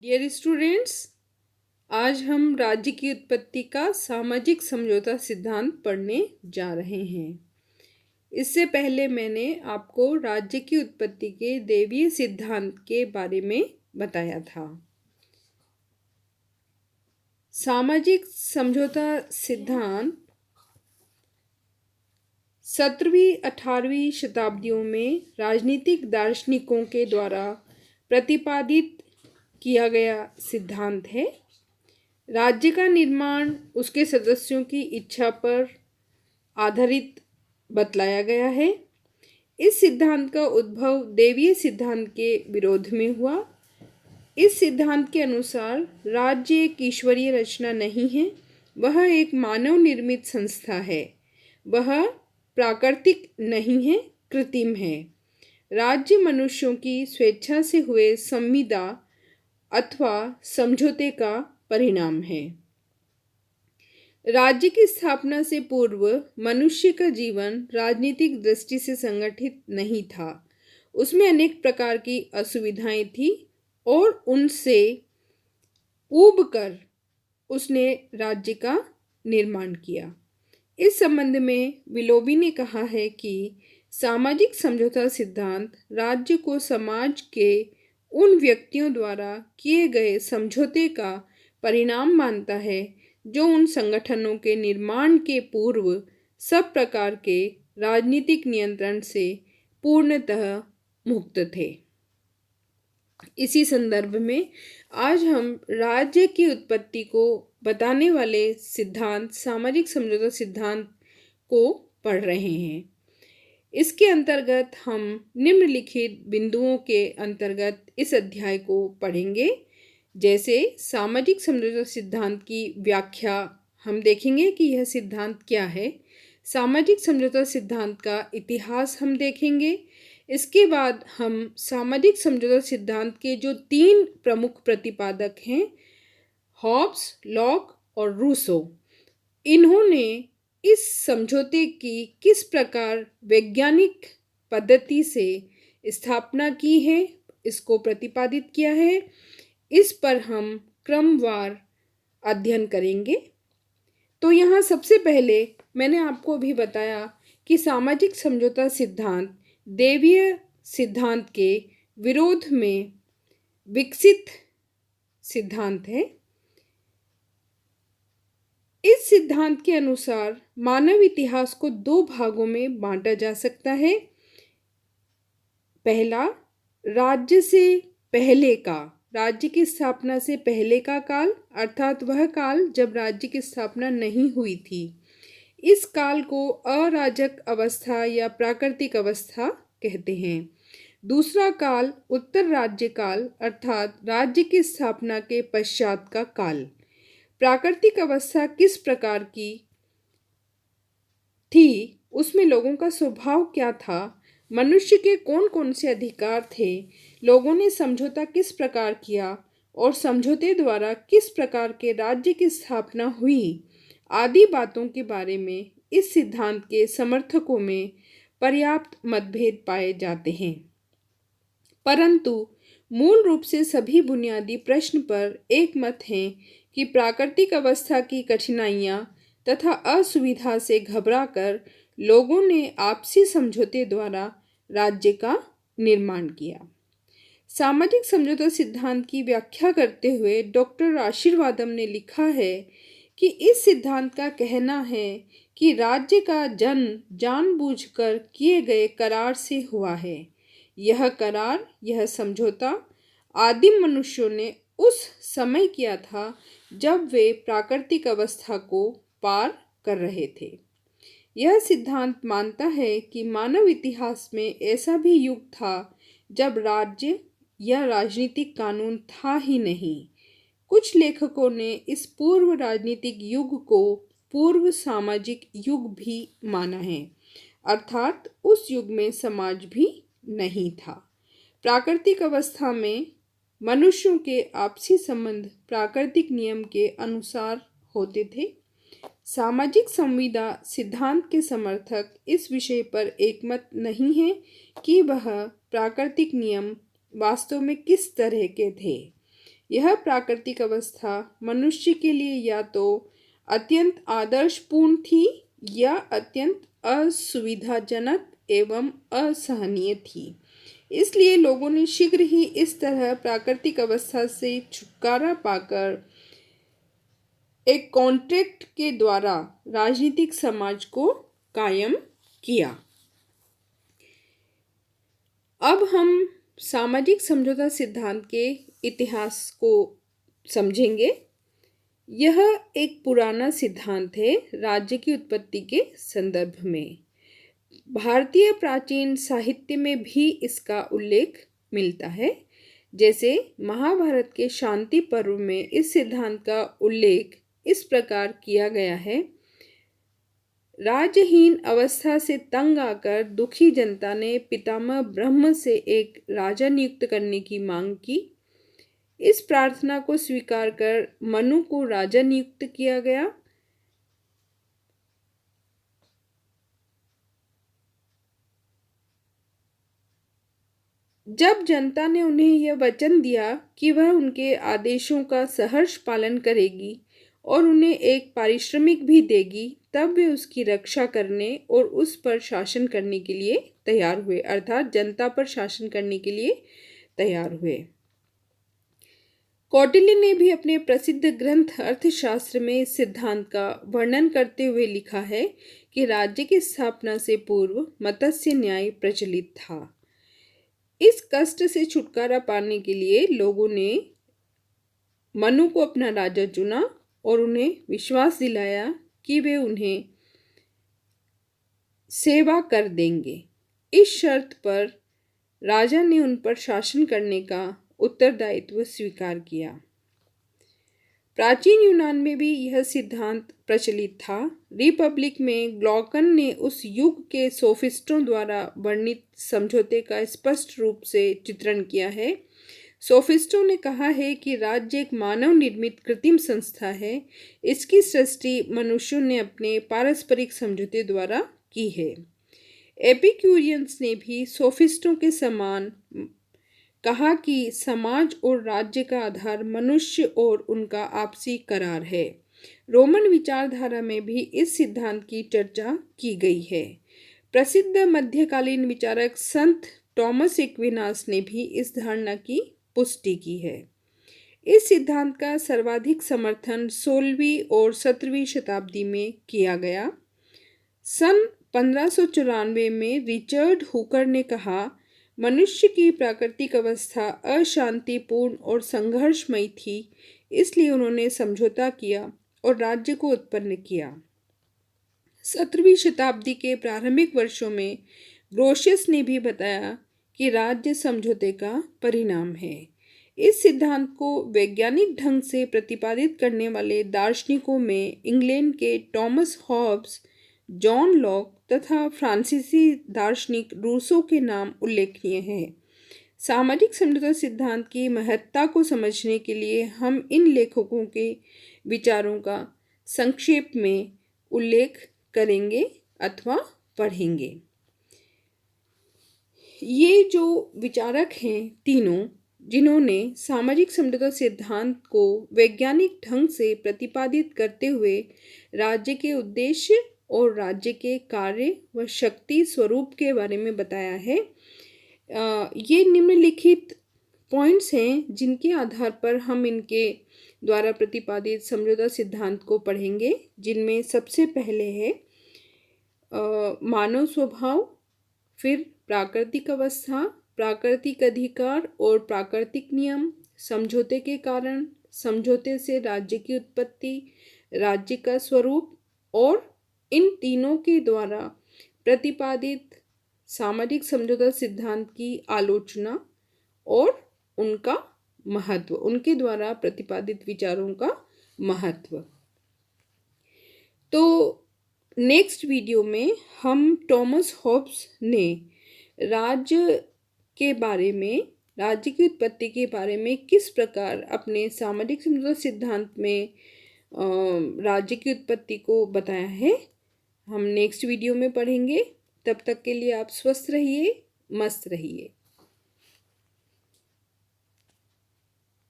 Dear students, आज हम राज्य की उत्पत्ति का सामाजिक समझौता सिद्धांत पढ़ने जा रहे हैं। इससे पहले मैंने आपको राज्य की उत्पत्ति के देवीय सिद्धांत के बारे में बताया था। सामाजिक समझौता सिद्धांत 17वीं-18वीं शताब्दियों में राजनीतिक दार्शनिकों के द्वारा प्रतिपादित किया गया सिद्धांत है। राज्य का निर्माण उसके सदस्यों की इच्छा पर आधारित बतलाया गया है। इस सिद्धांत का उद्भव देवीय सिद्धांत के विरोध में हुआ। इस सिद्धांत के अनुसार राज्य एक ईश्वरीय रचना नहीं है, वह एक मानव निर्मित संस्था है। वह प्राकृतिक नहीं है, कृत्रिम है। राज्य मनुष्यों की स्वेच्छा से हुए संविदा अथवा समझौते का परिणाम है। राज्य की स्थापना से पूर्व मनुष्य का जीवन राजनीतिक दृष्टि से संगठित नहीं था। उसमें अनेक प्रकार की असुविधाएं थी और उनसे ऊब कर उसने राज्य का निर्माण किया। इस संबंध में विलोबी ने कहा है कि सामाजिक समझौता सिद्धांत राज्य को समाज के उन व्यक्तियों द्वारा किए गए समझौते का परिणाम मानता है जो उन संगठनों के निर्माण के पूर्व सब प्रकार के राजनीतिक नियंत्रण से पूर्णतः मुक्त थे। इसी संदर्भ में आज हम राज्य की उत्पत्ति को बताने वाले सिद्धांत सामाजिक समझौता सिद्धांत को पढ़ रहे हैं। इसके अंतर्गत हम निम्नलिखित बिंदुओं के अंतर्गत इस अध्याय को पढ़ेंगे। जैसे सामाजिक समझौता सिद्धांत की व्याख्या हम देखेंगे कि यह सिद्धांत क्या है। सामाजिक समझौता सिद्धांत का इतिहास हम देखेंगे। इसके बाद हम सामाजिक समझौता सिद्धांत के जो 3 प्रमुख प्रतिपादक हैं, हॉब्स, लॉक और रूसो, इन्होंने इस समझौते की किस प्रकार वैज्ञानिक पद्धति से स्थापना की है, इसको प्रतिपादित किया है, इस पर हम क्रमवार अध्ययन करेंगे। तो यहाँ सबसे पहले मैंने आपको भी बताया कि सामाजिक समझौता सिद्धांत देवीय सिद्धांत के विरोध में विकसित सिद्धांत है। इस सिद्धांत के अनुसार मानव इतिहास को 2 भागों में बांटा जा सकता है। पहला, राज्य से पहले का, राज्य की स्थापना से पहले का काल, अर्थात वह काल जब राज्य की स्थापना नहीं हुई थी। इस काल को अराजक अवस्था या प्राकृतिक अवस्था कहते हैं। दूसरा काल उत्तर राज्य काल, अर्थात राज्य की स्थापना के पश्चात का काल। प्राकृतिक अवस्था किस प्रकार की थी, उसमें लोगों का स्वभाव क्या था, मनुष्य के कौन कौन से अधिकार थे, लोगों ने समझौता किस प्रकार किया और समझौते द्वारा किस प्रकार के राज्य की स्थापना हुई, आदि बातों के बारे में इस सिद्धांत के समर्थकों में पर्याप्त मतभेद पाए जाते हैं। परंतु मूल रूप से सभी बुनियादी प्रश्न पर एक मत है कि प्राकृतिक अवस्था की कठिनाइयाँ तथा असुविधा से घबराकर लोगों ने आपसी समझौते द्वारा राज्य का निर्माण किया। सामाजिक समझौता सिद्धांत की व्याख्या करते हुए डॉक्टर आशीर्वादम ने लिखा है कि इस सिद्धांत का कहना है कि राज्य का जन्म जानबूझकर किए गए करार से हुआ है। यह करार, यह समझौता आदिम मनुष्यों ने उस समय किया था जब वे प्राकृतिक अवस्था को पार कर रहे थे। यह सिद्धांत मानता है कि मानव इतिहास में ऐसा भी युग था जब राज्य या राजनीतिक कानून था ही नहीं। कुछ लेखकों ने इस पूर्व राजनीतिक युग को पूर्व सामाजिक युग भी माना है, अर्थात उस युग में समाज भी नहीं था। प्राकृतिक अवस्था में मनुष्यों के आपसी संबंध प्राकृतिक नियम के अनुसार होते थे। सामाजिक संविदा सिद्धांत के समर्थक इस विषय पर एकमत नहीं है कि वह प्राकृतिक नियम वास्तव में किस तरह के थे। यह प्राकृतिक अवस्था मनुष्य के लिए या तो अत्यंत आदर्शपूर्ण थी या अत्यंत असुविधाजनक एवं असहनीय थी। इसलिए लोगों ने शीघ्र ही इस तरह प्राकृतिक अवस्था से छुटकारा पाकर एक कॉन्ट्रैक्ट के द्वारा राजनीतिक समाज को कायम किया। अब हम सामाजिक समझौता सिद्धांत के इतिहास को समझेंगे। यह एक पुराना सिद्धांत है राज्य की उत्पत्ति के संदर्भ में। भारतीय प्राचीन साहित्य में भी इसका उल्लेख मिलता है। जैसे महाभारत के शांति पर्व में इस सिद्धांत का उल्लेख इस प्रकार किया गया है। राजहीन अवस्था से तंग आकर दुखी जनता ने पितामह ब्रह्म से एक राजा नियुक्त करने की मांग की। इस प्रार्थना को स्वीकार कर मनु को राजा नियुक्त किया गया। जब जनता ने उन्हें यह वचन दिया कि वह उनके आदेशों का सहर्ष पालन करेगी और उन्हें एक पारिश्रमिक भी देगी, तब वे उसकी रक्षा करने और उस पर शासन करने के लिए तैयार हुए, अर्थात जनता पर शासन करने के लिए तैयार हुए। कौटिल्य ने भी अपने प्रसिद्ध ग्रंथ अर्थशास्त्र में इस सिद्धांत का वर्णन करते हुए लिखा है कि राज्य की स्थापना से पूर्व मत्स्य न्याय प्रचलित था। इस कष्ट से छुटकारा पाने के लिए लोगों ने मनु को अपना राजा चुना और उन्हें विश्वास दिलाया कि वे उन्हें सेवा कर देंगे। इस शर्त पर राजा ने उन पर शासन करने का उत्तरदायित्व स्वीकार किया। प्राचीन यूनान में भी यह सिद्धांत प्रचलित था। रिपब्लिक में ग्लॉकन ने उस युग के सोफिस्टों द्वारा वर्णित समझौते का स्पष्ट रूप से चित्रण किया है। सोफिस्टों ने कहा है कि राज्य एक मानव निर्मित कृत्रिम संस्था है। इसकी सृष्टि मनुष्यों ने अपने पारस्परिक समझौते द्वारा की है। एपिक्यूरियंस ने भी सोफिस्टों के समान कहा कि समाज और राज्य का आधार मनुष्य और उनका आपसी करार है। रोमन विचारधारा में भी इस सिद्धांत की चर्चा की गई है। प्रसिद्ध मध्यकालीन विचारक संत टॉमस एक्विनास ने भी इस धारणा की पुष्टि की है। इस सिद्धांत का सर्वाधिक समर्थन 16वीं और 17वीं शताब्दी में किया गया। सन 1594 में रिचर्ड हुकर ने कहा, मनुष्य की प्राकृतिक अवस्था अशांतिपूर्ण और संघर्षमयी थी, इसलिए उन्होंने समझौता किया और राज्य को उत्पन्न किया। 17वीं शताब्दी के प्रारंभिक वर्षों में ग्रोशियस ने भी बताया कि राज्य समझौते का परिणाम है। इस सिद्धांत को वैज्ञानिक ढंग से प्रतिपादित करने वाले दार्शनिकों में इंग्लैंड के टॉमस हॉब्स, जॉन लॉक तथा फ्रांसीसी दार्शनिक रूसो के नाम उल्लेखनीय हैं। सामाजिक समझौता सिद्धांत की महत्ता को समझने के लिए हम इन लेखकों के विचारों का संक्षेप में उल्लेख करेंगे अथवा पढ़ेंगे। ये जो विचारक हैं तीनों, जिन्होंने सामाजिक समझौता सिद्धांत को वैज्ञानिक ढंग से प्रतिपादित करते हुए राज्य के उद्देश्य और राज्य के कार्य व शक्ति स्वरूप के बारे में बताया है। ये निम्नलिखित पॉइंट्स हैं जिनके आधार पर हम इनके द्वारा प्रतिपादित समझौता सिद्धांत को पढ़ेंगे, जिनमें सबसे पहले है मानव स्वभाव, फिर प्राकृतिक अवस्था, प्राकृतिक अधिकार और प्राकृतिक नियम, समझौते के कारण, समझौते से राज्य की उत्पत्ति, राज्य का स्वरूप और इन तीनों के द्वारा प्रतिपादित सामाजिक समझौता सिद्धांत की आलोचना और उनका महत्व, उनके द्वारा प्रतिपादित विचारों का महत्व। तो नेक्स्ट वीडियो में हम टॉमस हॉब्स ने राज्य के बारे में, राज्य की उत्पत्ति के बारे में किस प्रकार अपने सामाजिक समझौता सिद्धांत में राज्य की उत्पत्ति को बताया है, हम नेक्स्ट वीडियो में पढ़ेंगे। तब तक के लिए आप स्वस्थ रहिए, मस्त रहिए।